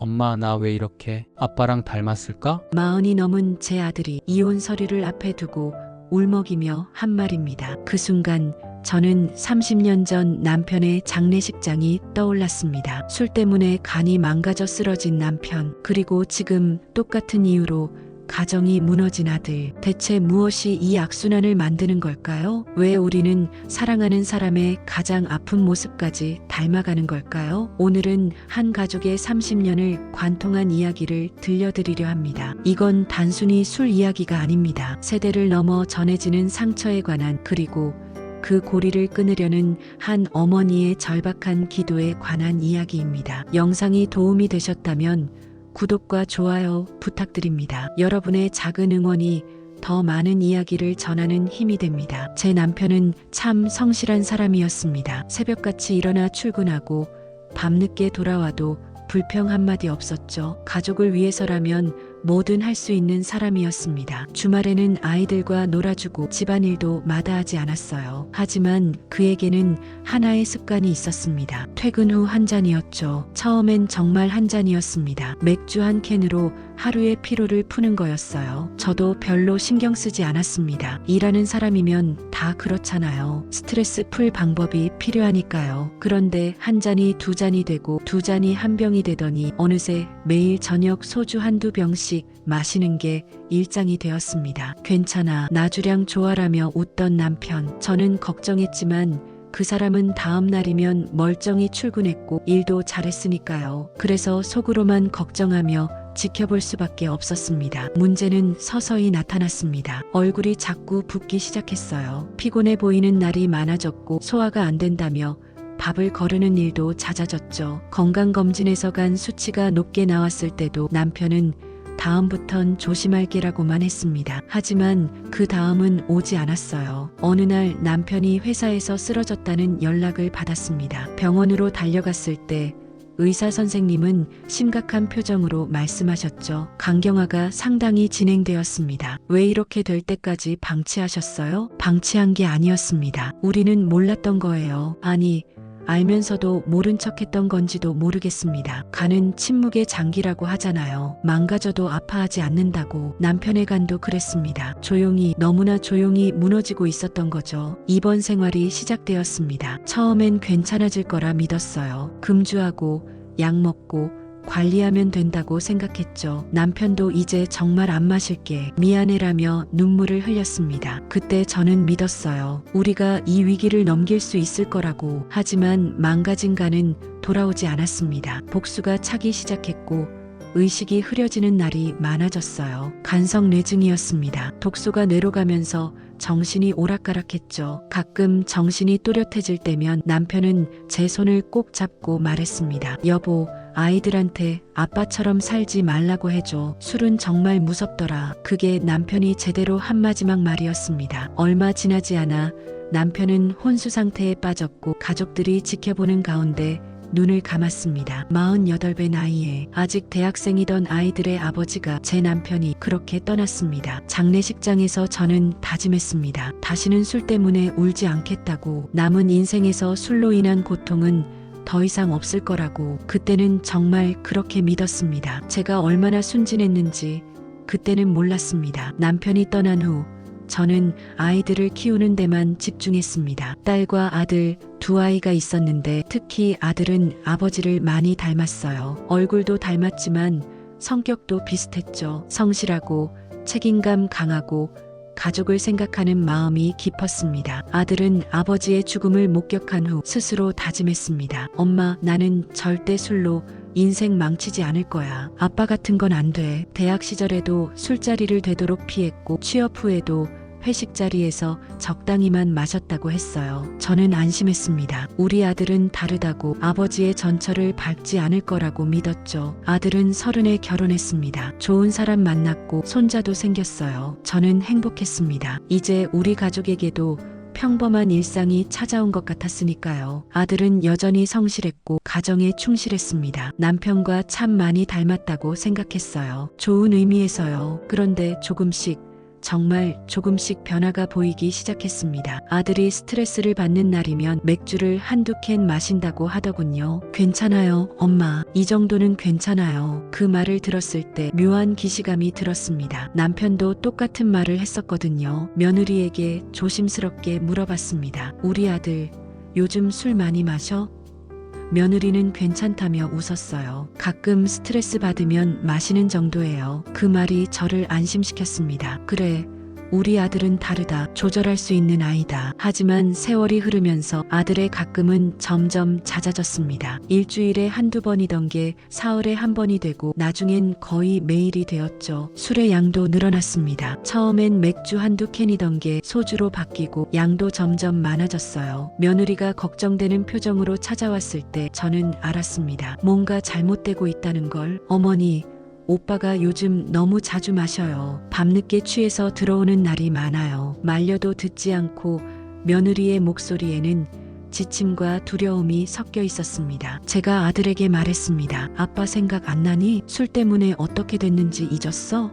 엄마, 나 왜 이렇게 아빠랑 닮았을까? 40이 넘은 제 아들이 이혼 서류를 앞에 두고 울먹이며 한 말입니다. 그 순간 저는 30년 전 남편의 장례식장이 떠올랐습니다. 술 때문에 간이 망가져 쓰러진 남편, 그리고 지금 똑같은 이유로 가정이 무너진 아들. 대체 무엇이 이 악순환을 만드는 걸까요? 왜 우리는 사랑하는 사람의 가장 아픈 모습까지 닮아가는 걸까요? 오늘은 한 가족의 30년을 관통한 이야기를 들려드리려 합니다. 이건 단순히 술 이야기가 아닙니다. 세대를 넘어 전해지는 상처에 관한, 그리고 그 고리를 끊으려는 한 어머니의 절박한 기도에 관한 이야기입니다. 영상이 도움이 되셨다면 구독과 좋아요 부탁드립니다. 여러분의 작은 응원이 더 많은 이야기를 전하는 힘이 됩니다. 제 남편은 참 성실한 사람이었습니다. 새벽같이 일어나 출근하고 밤늦게 돌아와도 불평 한마디 없었죠. 가족을 위해서라면 뭐든 할 수 있는 사람이었습니다. 주말에는 아이들과 놀아주고 집안일도 마다하지 않았어요. 하지만 그에게는 하나의 습관이 있었습니다. 퇴근 후 한 잔이었죠. 처음엔 정말 한 잔이었습니다. 맥주 한 캔으로 하루의 피로를 푸는 거였어요. 저도 별로 신경 쓰지 않았습니다. 일하는 사람이면 다 그렇잖아요. 스트레스 풀 방법이 필요하니까요. 그런데 한 잔이 두 잔이 되고 두 잔이 한 병이 되더니 어느새 매일 저녁 소주 한두 병씩 마시는 게 일상이 되었습니다. 괜찮아, 나 주량 좋아라며 웃던 남편. 저는 걱정했지만 그 사람은 다음 날이면 멀쩡히 출근했고 일도 잘했으니까요. 그래서 속으로만 걱정하며 지켜볼 수밖에 없었습니다. 문제는 서서히 나타났습니다. 얼굴이 자꾸 붓기 시작했어요. 피곤해 보이는 날이 많아졌고 소화가 안 된다며 밥을 거르는 일도 잦아졌죠. 건강검진에서 간 수치가 높게 나왔을 때도 남편은 다음부턴 조심할게라고만 했습니다. 하지만 그 다음은 오지 않았어요. 어느 날 남편이 회사에서 쓰러졌다는 연락을 받았습니다. 병원으로 달려갔을 때 의사 선생님은 심각한 표정으로 말씀하셨죠. 간경화가 상당히 진행되었습니다. 왜 이렇게 될 때까지 방치하셨어요? 방치한 게 아니었습니다. 우리는 몰랐던 거예요. 아니, 알면서도 모른 척했던 건지도 모르겠습니다. 간은 침묵의 장기라고 하잖아요. 망가져도 아파하지 않는다고. 남편의 간도 그랬습니다. 조용히, 너무나 조용히 무너지고 있었던 거죠. 입원 생활이 시작되었습니다. 처음엔 괜찮아질 거라 믿었어요. 금주하고 약 먹고 관리하면 된다고 생각했죠. 남편도 이제 정말 안 마실게, 미안해라며 눈물을 흘렸습니다. 그때 저는 믿었어요. 우리가 이 위기를 넘길 수 있을 거라고. 하지만 망가진 간은 돌아오지 않았습니다. 복수가 차기 시작했고 의식이 흐려지는 날이 많아졌어요. 간성뇌증이었습니다. 독소가 뇌로 가면서 정신이 오락가락했죠. 가끔 정신이 또렷해질 때면 남편은 제 손을 꼭 잡고 말했습니다. 여보, 아이들한테 아빠처럼 살지 말라고 해줘. 술은 정말 무섭더라. 그게 남편이 제대로 한 마지막 말이었습니다. 얼마 지나지 않아 남편은 혼수 상태에 빠졌고 가족들이 지켜보는 가운데 눈을 감았습니다. 48배 나이에 아직 대학생이던 아이들의 아버지가, 제 남편이 그렇게 떠났습니다. 장례식장에서 저는 다짐했습니다. 다시는 술 때문에 울지 않겠다고. 남은 인생에서 술로 인한 고통은 더 이상 없을 거라고. 그때는 정말 그렇게 믿었습니다. 제가 얼마나 순진했는지 그때는 몰랐습니다. 남편이 떠난 후 저는 아이들을 키우는 데만 집중했습니다. 딸과 아들 두 아이가 있었는데 특히 아들은 아버지를 많이 닮았어요. 얼굴도 닮았지만 성격도 비슷했죠. 성실하고 책임감 강하고 가족을 생각하는 마음이 깊었습니다. 아들은 아버지의 죽음을 목격한 후 스스로 다짐했습니다. 엄마, 나는 절대 술로 인생 망치지 않을 거야. 아빠 같은 건 안 돼. 대학 시절에도 술자리를 되도록 피했고 취업 후에도 회식 자리에서 적당히만 마셨다고 했어요. 저는 안심했습니다. 우리 아들은 다르다고. 아버지의 전철을 밟지 않을 거라고 믿었죠. 아들은 30에 결혼했습니다. 좋은 사람 만났고 손자도 생겼어요. 저는 행복했습니다. 이제 우리 가족에게도 평범한 일상이 찾아온 것 같았으니까요. 아들은 여전히 성실했고 가정에 충실했습니다. 남편과 참 많이 닮았다고 생각했어요. 좋은 의미에서요. 그런데 조금씩 정말 조금씩 변화가 보이기 시작했습니다. 아들이 스트레스를 받는 날이면 맥주를 한두 캔 마신다고 하더군요. 괜찮아요, 엄마. 이 정도는 괜찮아요. 그 말을 들었을 때 묘한 기시감이 들었습니다. 남편도 똑같은 말을 했었거든요. 며느리에게 조심스럽게 물어봤습니다. 우리 아들 요즘 술 많이 마셔? 며느리는 괜찮다며 웃었어요. 가끔 스트레스 받으면 마시는 정도예요. 그 말이 저를 안심시켰습니다. 그래, 우리 아들은 다르다. 조절할 수 있는 아이다. 하지만 세월이 흐르면서 아들의 가끔은 점점 잦아졌습니다. 일주일에 한두 번이던 게 사흘에 한 번이 되고 나중엔 거의 매일이 되었죠. 술의 양도 늘어났습니다. 처음엔 맥주 한두 캔이던 게 소주로 바뀌고 양도 점점 많아졌어요. 며느리가 걱정되는 표정으로 찾아왔을 때 저는 알았습니다. 뭔가 잘못되고 있다는 걸. 어머니, 오빠가 요즘 너무 자주 마셔요. 밤늦게 취해서 들어오는 날이 많아요. 말려도 듣지 않고 며느리의 목소리에는 지침과 두려움이 섞여 있었습니다. 제가 아들에게 말했습니다. 아빠 생각 안 나니? 술 때문에 어떻게 됐는지 잊었어?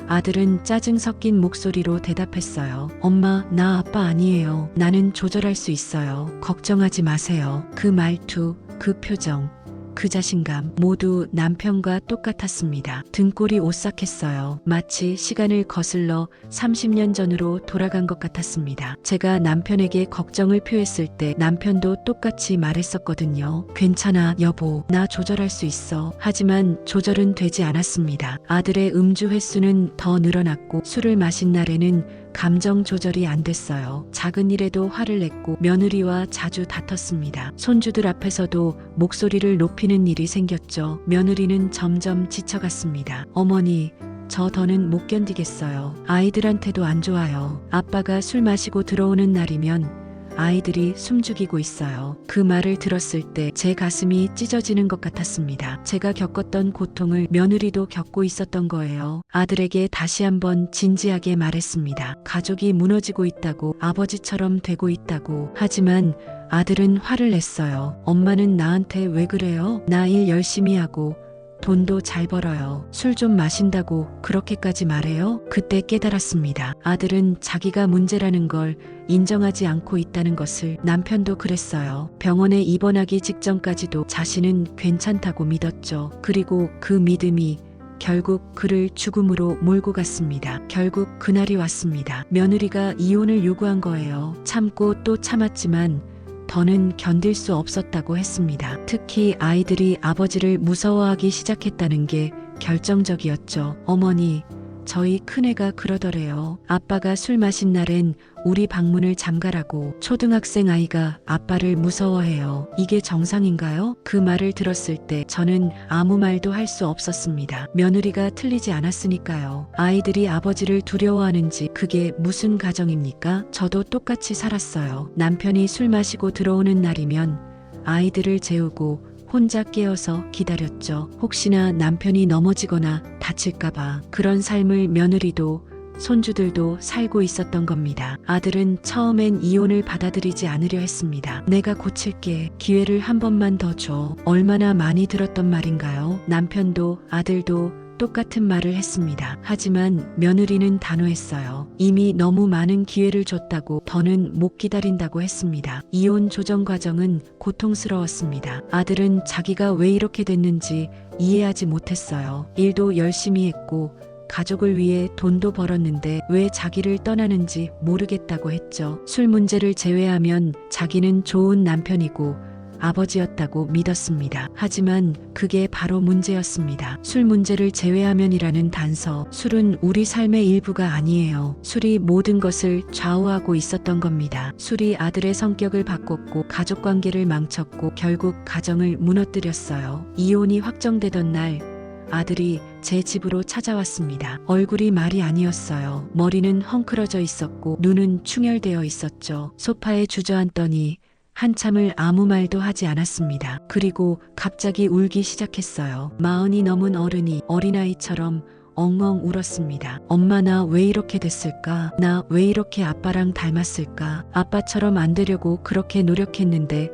아들은 짜증 섞인 목소리로 대답했어요. 엄마, 나 아빠 아니에요. 나는 조절할 수 있어요. 걱정하지 마세요. 그 말투, 그 표정, 그 자신감 모두 남편과 똑같았습니다. 등골이 오싹했어요. 마치 시간을 거슬러 30년 전으로 돌아간 것 같았습니다. 제가 남편에게 걱정을 표했을 때 남편도 똑같이 말했었거든요. 괜찮아, 여보. 나 조절할 수 있어. 하지만 조절은 되지 않았습니다. 아들의 음주 횟수는 더 늘어났고 술을 마신 날에는 감정 조절이 안 됐어요. 작은 일에도 화를 냈고 며느리와 자주 다퉜습니다. 손주들 앞에서도 목소리를 높이는 일이 생겼죠. 며느리는 점점 지쳐갔습니다. 어머니, 저 더는 못 견디겠어요. 아이들한테도 안 좋아요. 아빠가 술 마시고 들어오는 날이면 아이들이 숨죽이고 있어요. 그 말을 들었을 때 제 가슴이 찢어지는 것 같았습니다. 제가 겪었던 고통을 며느리도 겪고 있었던 거예요. 아들에게 다시 한번 진지하게 말했습니다. 가족이 무너지고 있다고, 아버지처럼 되고 있다고. 하지만 아들은 화를 냈어요. 엄마는 나한테 왜 그래요? 나 일 열심히 하고 돈도 잘 벌어요. 술 좀 마신다고 그렇게까지 말해요? 그때 깨달았습니다. 아들은 자기가 문제라는 걸 인정하지 않고 있다는 것을. 남편도 그랬어요. 병원에 입원하기 직전까지도 자신은 괜찮다고 믿었죠. 그리고 그 믿음이 결국 그를 죽음으로 몰고 갔습니다. 결국 그날이 왔습니다. 며느리가 이혼을 요구한 거예요. 참고 또 참았지만 더는 견딜 수 없었다고 했습니다. 특히 아이들이 아버지를 무서워하기 시작했다는 게 결정적이었죠. 어머니, 저희 큰애가 그러더래요. 아빠가 술 마신 날엔 우리 방문을 잠가라고. 초등학생 아이가 아빠를 무서워해요. 이게 정상인가요? 그 말을 들었을 때 저는 아무 말도 할 수 없었습니다. 며느리가 틀리지 않았으니까요. 아이들이 아버지를 두려워하는지 그게 무슨 가정입니까? 저도 똑같이 살았어요. 남편이 술 마시고 들어오는 날이면 아이들을 재우고 혼자 깨어서 기다렸죠. 혹시나 남편이 넘어지거나 다칠까봐. 그런 삶을 며느리도 손주들도 살고 있었던 겁니다. 아들은 처음엔 이혼을 받아들이지 않으려 했습니다. 내가 고칠게. 기회를 한 번만 더 줘. 얼마나 많이 들었던 말인가요? 남편도 아들도 똑같은 말을 했습니다. 하지만 며느리는 단호했어요. 이미 너무 많은 기회를 줬다고 더는 못 기다린다고 했습니다. 이혼 조정 과정은 고통스러웠습니다. 아들은 자기가 왜 이렇게 됐는지 이해하지 못했어요. 일도 열심히 했고 가족을 위해 돈도 벌었는데 왜 자기를 떠나는지 모르겠다고 했죠. 술 문제를 제외하면 자기는 좋은 남편이고 아버지였다고 믿었습니다. 하지만 그게 바로 문제였습니다. 술 문제를 제외하면이라는 단서. 술은 우리 삶의 일부가 아니에요. 술이 모든 것을 좌우하고 있었던 겁니다. 술이 아들의 성격을 바꿨고 가족 관계를 망쳤고 결국 가정을 무너뜨렸어요. 이혼이 확정되던 날 아들이 제 집으로 찾아왔습니다. 얼굴이 말이 아니었어요. 머리는 헝클어져 있었고 눈은 충혈되어 있었죠. 소파에 주저앉더니 한참을 아무 말도 하지 않았습니다. 그리고 갑자기 울기 시작했어요. 40이 넘은 어른이 어린아이처럼 엉엉 울었습니다. 엄마, 나 왜 이렇게 됐을까? 나 왜 이렇게 아빠랑 닮았을까? 아빠처럼 안 되려고 그렇게 노력했는데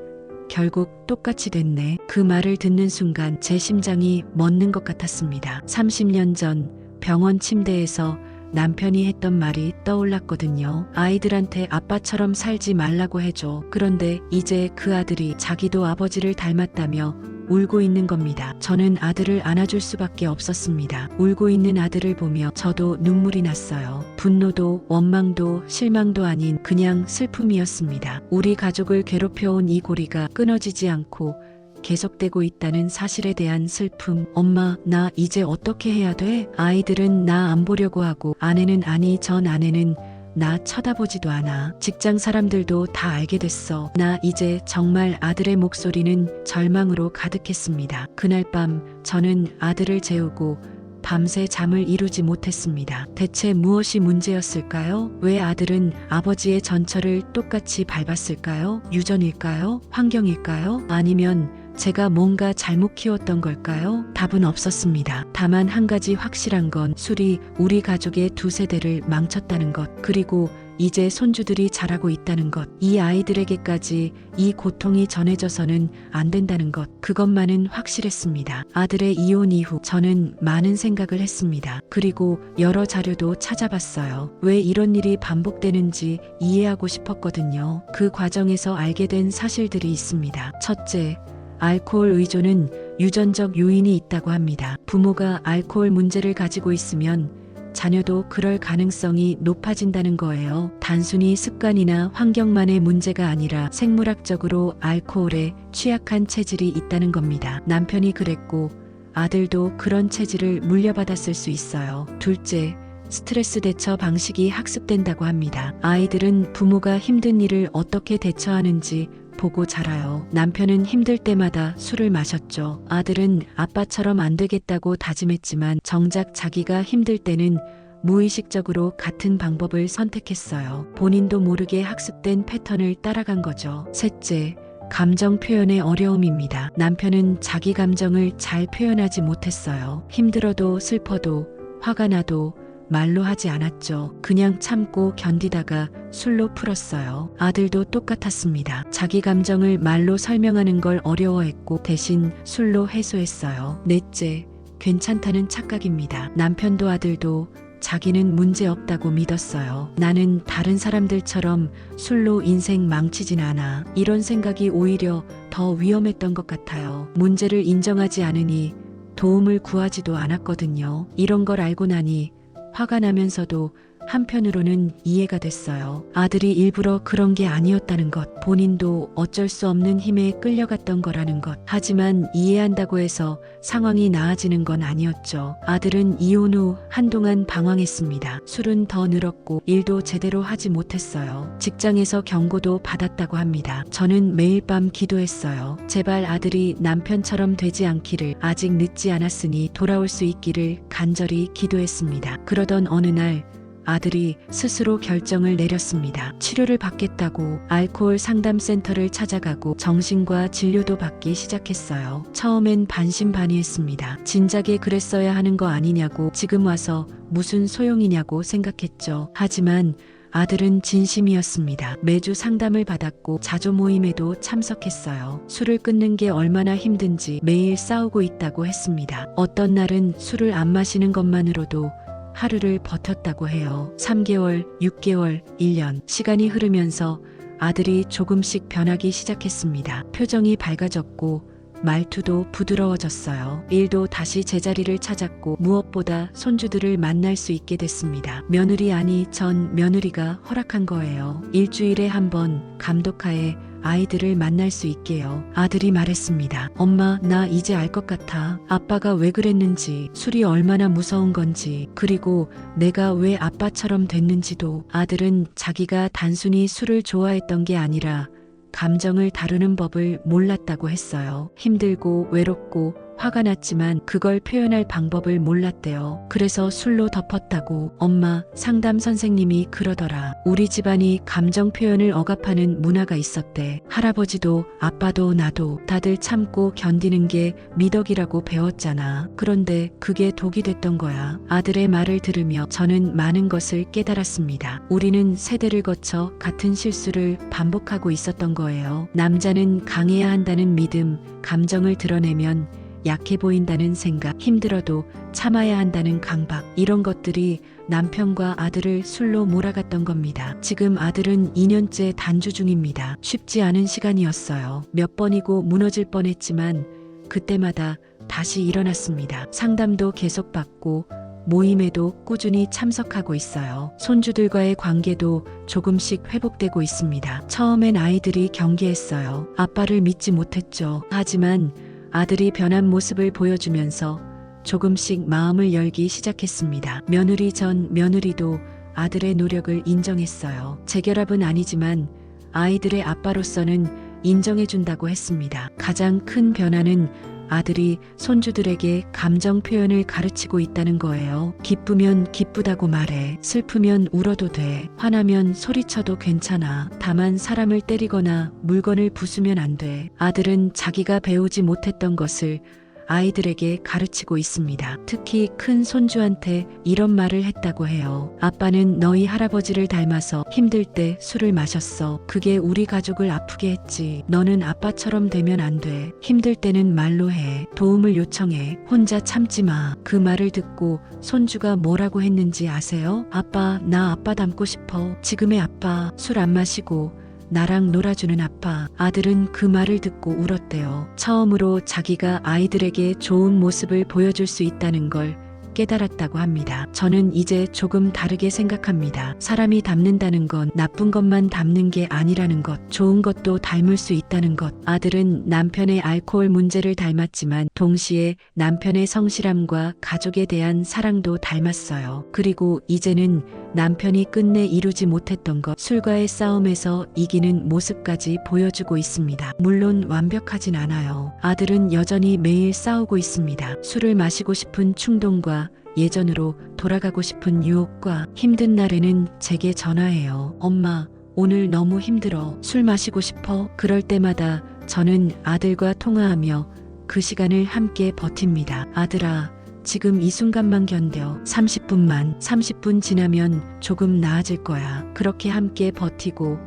결국 똑같이 됐네. 그 말을 듣는 순간 제 심장이 멎는 것 같았습니다. 30년 전 병원 침대에서 남편이 했던 말이 떠올랐거든요. 아이들한테 아빠처럼 살지 말라고 해줘. 그런데 이제 그 아들이 자기도 아버지를 닮았다며 울고 있는 겁니다. 저는 아들을 안아줄 수밖에 없었습니다. 울고 있는 아들을 보며 저도 눈물이 났어요. 분노도 원망도 실망도 아닌 그냥 슬픔이었습니다. 우리 가족을 괴롭혀온 이 고리가 끊어지지 않고 계속되고 있다는 사실에 대한 슬픔. 엄마, 나 이제 어떻게 해야 돼? 아이들은 나 안 보려고 하고 아내는 아니 전 아내는 나 쳐다보지도 않아. 직장 사람들도 다 알게 됐어. 나 이제 정말 아들의 목소리는 절망으로 가득했습니다. 그날 밤 저는 아들을 재우고 밤새 잠을 이루지 못했습니다. 대체 무엇이 문제였을까요? 왜 아들은 아버지의 전철을 똑같이 밟았을까요? 유전일까요? 환경일까요? 아니면 제가 뭔가 잘못 키웠던 걸까요? 답은 없었습니다. 다만 한 가지 확실한 건 술이 우리 가족의 두 세대를 망쳤다는 것, 그리고 이제 손주들이 자라고 있다는 것, 이 아이들에게까지 이 고통이 전해져서는 안 된다는 것, 그것만은 확실했습니다. 아들의 이혼 이후 저는 많은 생각을 했습니다. 그리고 여러 자료도 찾아봤어요. 왜 이런 일이 반복되는지 이해하고 싶었거든요. 그 과정에서 알게 된 사실들이 있습니다. 첫째, 알코올 의존은 유전적 요인이 있다고 합니다. 부모가 알코올 문제를 가지고 있으면 자녀도 그럴 가능성이 높아진다는 거예요. 단순히 습관이나 환경만의 문제가 아니라 생물학적으로 알코올에 취약한 체질이 있다는 겁니다. 남편이 그랬고 아들도 그런 체질을 물려받았을 수 있어요. 둘째, 스트레스 대처 방식이 학습된다고 합니다. 아이들은 부모가 힘든 일을 어떻게 대처하는지 보고 자라요. 남편은 힘들 때마다 술을 마셨죠. 아들은 아빠처럼 안 되겠다고 다짐했지만 정작 자기가 힘들 때는 무의식적으로 같은 방법을 선택했어요. 본인도 모르게 학습된 패턴을 따라간 거죠. 셋째, 감정 표현의 어려움입니다. 남편은 자기 감정을 잘 표현하지 못했어요. 힘들어도 슬퍼도 화가 나도 말로 하지 않았죠. 그냥 참고 견디다가 술로 풀었어요. 아들도 똑같았습니다. 자기 감정을 말로 설명하는 걸 어려워했고 대신 술로 해소했어요. 넷째, 괜찮다는 착각입니다. 남편도 아들도 자기는 문제 없다고 믿었어요. 나는 다른 사람들처럼 술로 인생 망치진 않아. 이런 생각이 오히려 더 위험했던 것 같아요. 문제를 인정하지 않으니 도움을 구하지도 않았거든요. 이런 걸 알고 나니 화가 나면서도 한편으로는 이해가 됐어요. 아들이 일부러 그런 게 아니었다는 것, 본인도 어쩔 수 없는 힘에 끌려갔던 거라는 것. 하지만 이해한다고 해서 상황이 나아지는 건 아니었죠. 아들은 이혼 후 한동안 방황했습니다. 술은 더 늘었고 일도 제대로 하지 못했어요. 직장에서 경고도 받았다고 합니다. 저는 매일 밤 기도했어요. 제발 아들이 남편처럼 되지 않기를, 아직 늦지 않았으니 돌아올 수 있기를 간절히 기도했습니다. 그러던 어느 날 아들이 스스로 결정을 내렸습니다. 치료를 받겠다고 알코올 상담센터를 찾아가고 정신과 진료도 받기 시작했어요. 처음엔 반신반의했습니다. 진작에 그랬어야 하는 거 아니냐고, 지금 와서 무슨 소용이냐고 생각했죠. 하지만 아들은 진심이었습니다. 매주 상담을 받았고 자조 모임에도 참석했어요. 술을 끊는 게 얼마나 힘든지 매일 싸우고 있다고 했습니다. 어떤 날은 술을 안 마시는 것만으로도 하루를 버텼다고 해요. 3개월, 6개월, 1년. 시간이 흐르면서 아들이 조금씩 변하기 시작했습니다. 표정이 밝아졌고 말투도 부드러워졌어요. 일도 다시 제자리를 찾았고 무엇보다 손주들을 만날 수 있게 됐습니다. 며느리 아니 전 며느리가 허락한 거예요. 일주일에 한 번 감독하에 아이들을 만날 수 있게요. 아들이 말했습니다. 엄마, 나 이제 알 것 같아. 아빠가 왜 그랬는지, 술이 얼마나 무서운 건지, 그리고 내가 왜 아빠처럼 됐는지도. 아들은 자기가 단순히 술을 좋아했던 게 아니라 감정을 다루는 법을 몰랐다고 했어요. 힘들고 외롭고 화가 났지만 그걸 표현할 방법을 몰랐대요. 그래서 술로 덮었다고. 엄마, 상담 선생님이 그러더라. 우리 집안이 감정 표현을 억압하는 문화가 있었대. 할아버지도 아빠도 나도 다들 참고 견디는 게 미덕이라고 배웠잖아. 그런데 그게 독이 됐던 거야. 아들의 말을 들으며 저는 많은 것을 깨달았습니다. 우리는 세대를 거쳐 같은 실수를 반복하고 있었던 거예요. 남자는 강해야 한다는 믿음, 감정을 드러내면 약해 보인다는 생각, 힘들어도 참아야 한다는 강박, 이런 것들이 남편과 아들을 술로 몰아갔던 겁니다. 지금 아들은 2년째 단주 중입니다. 쉽지 않은 시간이었어요. 몇 번이고 무너질 뻔했지만 그때마다 다시 일어났습니다. 상담도 계속 받고 모임에도 꾸준히 참석하고 있어요. 손주들과의 관계도 조금씩 회복되고 있습니다. 처음엔 아이들이 경계했어요. 아빠를 믿지 못했죠. 하지만 아들이 변한 모습을 보여주면서 조금씩 마음을 열기 시작했습니다. 며느리 전 며느리도 아들의 노력을 인정했어요. 재결합은 아니지만 아이들의 아빠로서는 인정해준다고 했습니다. 가장 큰 변화는 아들이 손주들에게 감정 표현을 가르치고 있다는 거예요. 기쁘면 기쁘다고 말해. 슬프면 울어도 돼. 화나면 소리쳐도 괜찮아. 다만 사람을 때리거나 물건을 부수면 안 돼. 아들은 자기가 배우지 못했던 것을 아이들에게 가르치고 있습니다. 특히 큰 손주한테 이런 말을 했다고 해요. 아빠는 너희 할아버지를 닮아서 힘들 때 술을 마셨어. 그게 우리 가족을 아프게 했지. 너는 아빠처럼 되면 안 돼. 힘들 때는 말로 해. 도움을 요청해. 혼자 참지 마. 그 말을 듣고 손주가 뭐라고 했는지 아세요? 아빠, 나 아빠 닮고 싶어. 지금의 아빠, 술 안 마시고 나랑 놀아주는 아빠. 아들은 그 말을 듣고 울었대요. 처음으로 자기가 아이들에게 좋은 모습을 보여줄 수 있다는 걸 깨달았다고 합니다. 저는 이제 조금 다르게 생각합니다. 사람이 닮는다는 건 나쁜 것만 닮는 게 아니라는 것, 좋은 것도 닮을 수 있다는 것. 아들은 남편의 알코올 문제를 닮았지만 동시에 남편의 성실함과 가족에 대한 사랑도 닮았어요. 그리고 이제는 남편이 끝내 이루지 못했던 것, 술과의 싸움에서 이기는 모습까지 보여주고 있습니다. 물론 완벽하진 않아요. 아들은 여전히 매일 싸우고 있습니다. 술을 마시고 싶은 충동과 예전으로 돌아가고 싶은 유혹과 힘든 날에는 제게 전화해요. 엄마, 오늘 너무 힘들어. 술 마시고 싶어. 그럴 때마다 저는 아들과 통화하며 그 시간을 함께 버팁니다. 아들아, 지금 이 순간만 견뎌. 30분만. 30분 지나면 조금 나아질 거야. 그렇게 함께 버티고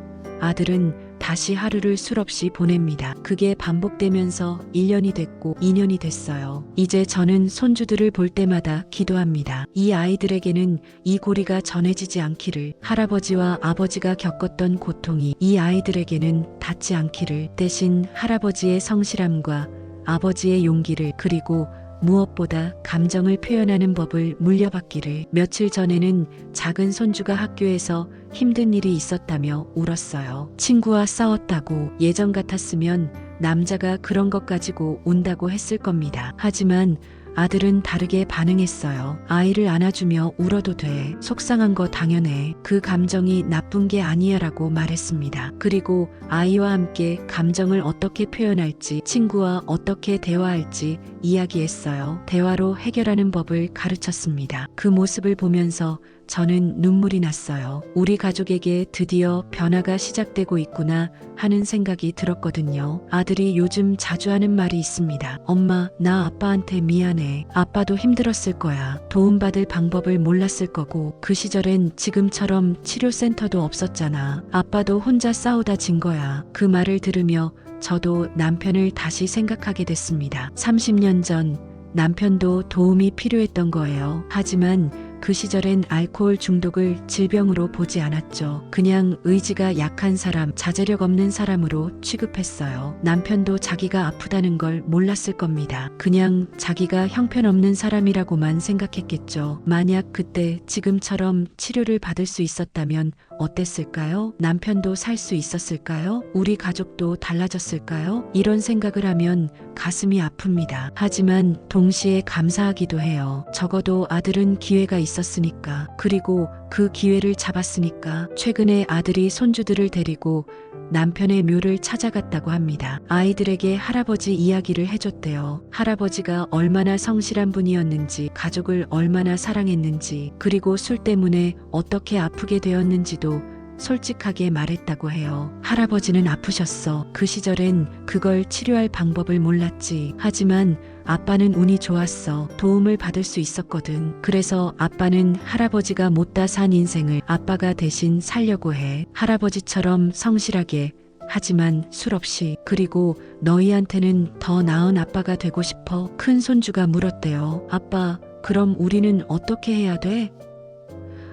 아들은 다시 하루를 술 없이 보냅니다. 그게 반복되면서 1년이 됐고 2년이 됐어요. 이제 저는 손주들을 볼 때마다 기도합니다. 이 아이들에게는 이 고리가 전해지지 않기를, 할아버지와 아버지가 겪었던 고통이 이 아이들에게는 닿지 않기를, 대신 할아버지의 성실함과 아버지의 용기를, 그리고 무엇보다 감정을 표현하는 법을 물려받기를. 며칠 전에는 작은 손주가 학교에서 힘든 일이 있었다며 울었어요. 친구와 싸웠다고. 예전 같았으면 남자가 그런 것 가지고 운다고 했을 겁니다. 하지만 아들은 다르게 반응했어요. 아이를 안아주며 울어도 돼. 속상한 거 당연해. 그 감정이 나쁜 게 아니야 라고 말했습니다. 그리고 아이와 함께 감정을 어떻게 표현할지, 친구와 어떻게 대화할지 이야기했어요. 대화로 해결하는 법을 가르쳤습니다. 그 모습을 보면서 저는 눈물이 났어요. 우리 가족에게 드디어 변화가 시작되고 있구나 하는 생각이 들었거든요. 아들이 요즘 자주 하는 말이 있습니다. 엄마, 나 아빠한테 미안해. 아빠도 힘들었을 거야. 도움받을 방법을 몰랐을 거고, 그 시절엔 지금처럼 치료센터도 없었잖아. 아빠도 혼자 싸우다 진 거야. 그 말을 들으며 저도 남편을 다시 생각하게 됐습니다. 30년 전 남편도 도움이 필요했던 거예요. 하지만 그 시절엔 알코올 중독을 질병으로 보지 않았죠. 그냥 의지가 약한 사람, 자제력 없는 사람으로 취급했어요. 남편도 자기가 아프다는 걸 몰랐을 겁니다. 그냥 자기가 형편없는 사람이라고만 생각했겠죠. 만약 그때 지금처럼 치료를 받을 수 있었다면 어땠을까요? 남편도 살 수 있었을까요? 우리 가족도 달라졌을까요? 이런 생각을 하면 가슴이 아픕니다. 하지만 동시에 감사하기도 해요. 적어도 아들은 기회가 있었으니까. 그리고 그 기회를 잡았으니까. 최근에 아들이 손주들을 데리고 남편의 묘를 찾아갔다고 합니다. 아이들에게 할아버지 이야기를 해줬대요. 할아버지가 얼마나 성실한 분이었는지, 가족을 얼마나 사랑했는지, 그리고 술 때문에 어떻게 아프게 되었는지도 솔직하게 말했다고 해요. 할아버지는 아프셨어. 그 시절엔 그걸 치료할 방법을 몰랐지. 하지만 아빠는 운이 좋았어. 도움을 받을 수 있었거든. 그래서 아빠는 할아버지가 못다 산 인생을 아빠가 대신 살려고 해. 할아버지처럼 성실하게 하지만 술 없이. 그리고 너희한테는 더 나은 아빠가 되고 싶어. 큰 손주가 물었대요. 아빠, 그럼 우리는 어떻게 해야 돼?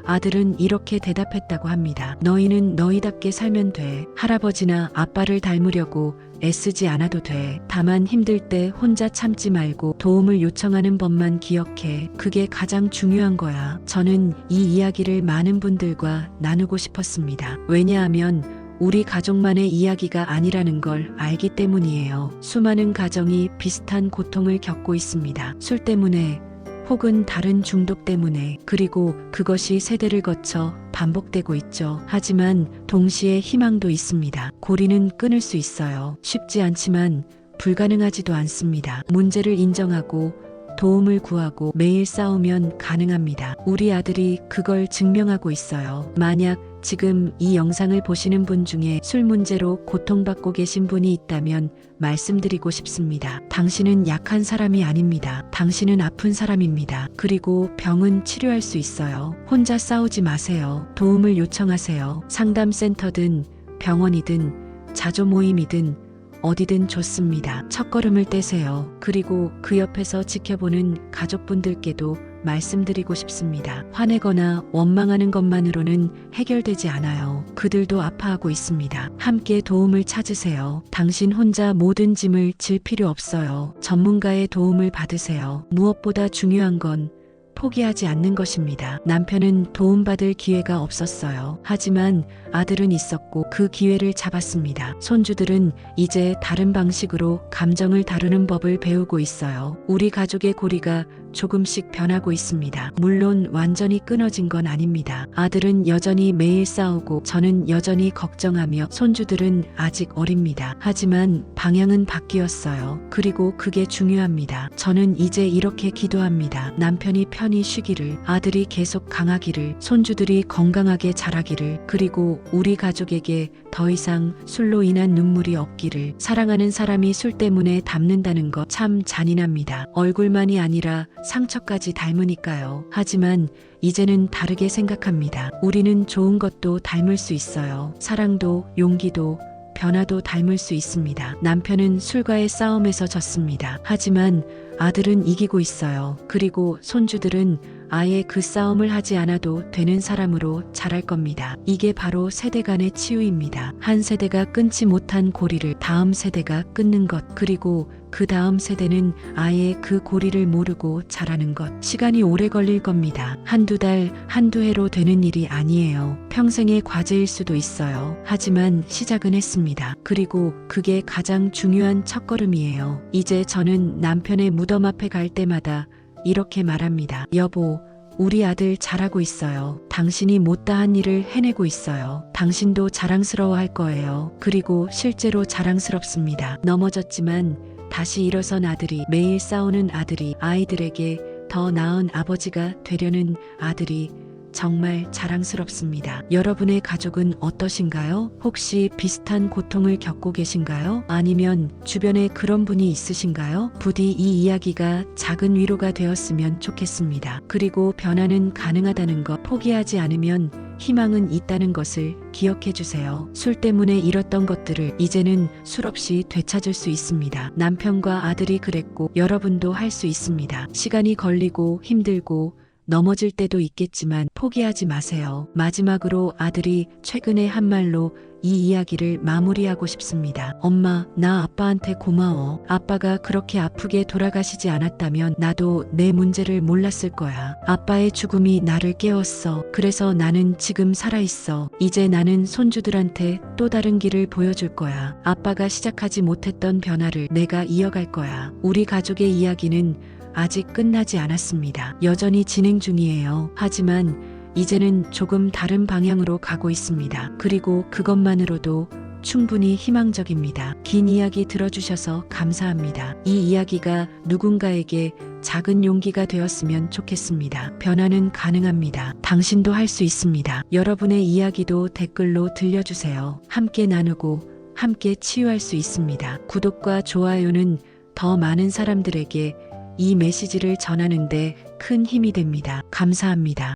아들은 이렇게 대답했다고 합니다. 너희는 너희답게 살면 돼. 할아버지나 아빠를 닮으려고 애쓰지 않아도 돼. 다만 힘들 때 혼자 참지 말고 도움을 요청하는 법만 기억해. 그게 가장 중요한 거야. 저는 이 이야기를 많은 분들과 나누고 싶었습니다. 왜냐하면 우리 가족만의 이야기가 아니라는 걸 알기 때문이에요. 수많은 가정이 비슷한 고통을 겪고 있습니다. 술 때문에 혹은 다른 중독 때문에. 그리고 그것이 세대를 거쳐 반복되고 있죠. 하지만 동시에 희망도 있습니다. 고리는 끊을 수 있어요. 쉽지 않지만 불가능하지도 않습니다. 문제를 인정하고 도움을 구하고 매일 싸우면 가능합니다. 우리 아들이 그걸 증명하고 있어요. 만약 지금 이 영상을 보시는 분 중에 술 문제로 고통받고 계신 분이 있다면 말씀드리고 싶습니다. 당신은 약한 사람이 아닙니다. 당신은 아픈 사람입니다. 그리고 병은 치료할 수 있어요. 혼자 싸우지 마세요. 도움을 요청하세요. 상담센터든 병원이든 자조 모임이든 어디든 좋습니다. 첫걸음을 떼세요. 그리고 그 옆에서 지켜보는 가족분들께도 말씀드리고 싶습니다. 화내거나 원망하는 것만으로는 해결되지 않아요. 그들도 아파하고 있습니다. 함께 도움을 찾으세요. 당신 혼자 모든 짐을 질 필요 없어요. 전문가의 도움을 받으세요. 무엇보다 중요한 건 포기하지 않는 것입니다. 남편은 도움받을 기회가 없었어요. 하지만 아들은 있었고 그 기회를 잡았습니다. 손주들은 이제 다른 방식으로 감정을 다루는 법을 배우고 있어요. 우리 가족의 고리가 조금씩 변하고 있습니다. 물론 완전히 끊어진 건 아닙니다. 아들은 여전히 매일 싸우고 저는 여전히 걱정하며 손주들은 아직 어립니다. 하지만 방향은 바뀌었어요. 그리고 그게 중요합니다. 저는 이제 이렇게 기도합니다. 남편이 편히 쉬기를, 아들이 계속 강하기를, 손주들이 건강하게 자라기를, 그리고 우리 가족에게 더 이상 술로 인한 눈물이 없기를. 사랑하는 사람이 술 때문에 담는다는 것 참 잔인합니다. 얼굴만이 아니라 상처까지 닮으니까요. 하지만 이제는 다르게 생각합니다. 우리는 좋은 것도 닮을 수 있어요. 사랑도, 용기도, 변화도 닮을 수 있습니다. 남편은 술과의 싸움에서 졌습니다. 하지만 아들은 이기고 있어요. 그리고 손주들은 아예 그 싸움을 하지 않아도 되는 사람으로 자랄 겁니다. 이게 바로 세대 간의 치유입니다. 한 세대가 끊지 못한 고리를 다음 세대가 끊는 것, 그리고 그 다음 세대는 아예 그 고리를 모르고 자라는 것. 시간이 오래 걸릴 겁니다. 한두 달, 한두 해로 되는 일이 아니에요. 평생의 과제일 수도 있어요. 하지만 시작은 했습니다. 그리고 그게 가장 중요한 첫걸음이에요. 이제 저는 남편의 무덤 앞에 갈 때마다 이렇게 말합니다. 여보, 우리 아들 잘하고 있어요. 당신이 못다한 일을 해내고 있어요. 당신도 자랑스러워할 거예요. 그리고 실제로 자랑스럽습니다. 넘어졌지만 다시 일어선 아들이, 매일 싸우는 아들이, 아이들에게 더 나은 아버지가 되려는 아들이 정말 자랑스럽습니다. 여러분의 가족은 어떠신가요? 혹시 비슷한 고통을 겪고 계신가요? 아니면 주변에 그런 분이 있으신가요? 부디 이 이야기가 작은 위로가 되었으면 좋겠습니다. 그리고 변화는 가능하다는 것, 포기하지 않으면 희망은 있다는 것을 기억해 주세요. 술 때문에 잃었던 것들을 이제는 술 없이 되찾을 수 있습니다. 남편과 아들이 그랬고 여러분도 할 수 있습니다. 시간이 걸리고 힘들고 넘어질 때도 있겠지만 포기하지 마세요. 마지막으로 아들이 최근에 한 말로 이 이야기를 마무리하고 싶습니다. 엄마, 나 아빠한테 고마워. 아빠가 그렇게 아프게 돌아가시지 않았다면 나도 내 문제를 몰랐을 거야. 아빠의 죽음이 나를 깨웠어. 그래서 나는 지금 살아있어. 이제 나는 손주들한테 또 다른 길을 보여줄 거야. 아빠가 시작하지 못했던 변화를 내가 이어갈 거야. 우리 가족의 이야기는 아직 끝나지 않았습니다. 여전히 진행 중이에요. 하지만 이제는 조금 다른 방향으로 가고 있습니다. 그리고 그것만으로도 충분히 희망적입니다. 긴 이야기 들어주셔서 감사합니다. 이 이야기가 누군가에게 작은 용기가 되었으면 좋겠습니다. 변화는 가능합니다. 당신도 할 수 있습니다. 여러분의 이야기도 댓글로 들려주세요. 함께 나누고 함께 치유할 수 있습니다. 구독과 좋아요는 더 많은 사람들에게 이 메시지를 전하는데 큰 힘이 됩니다. 감사합니다.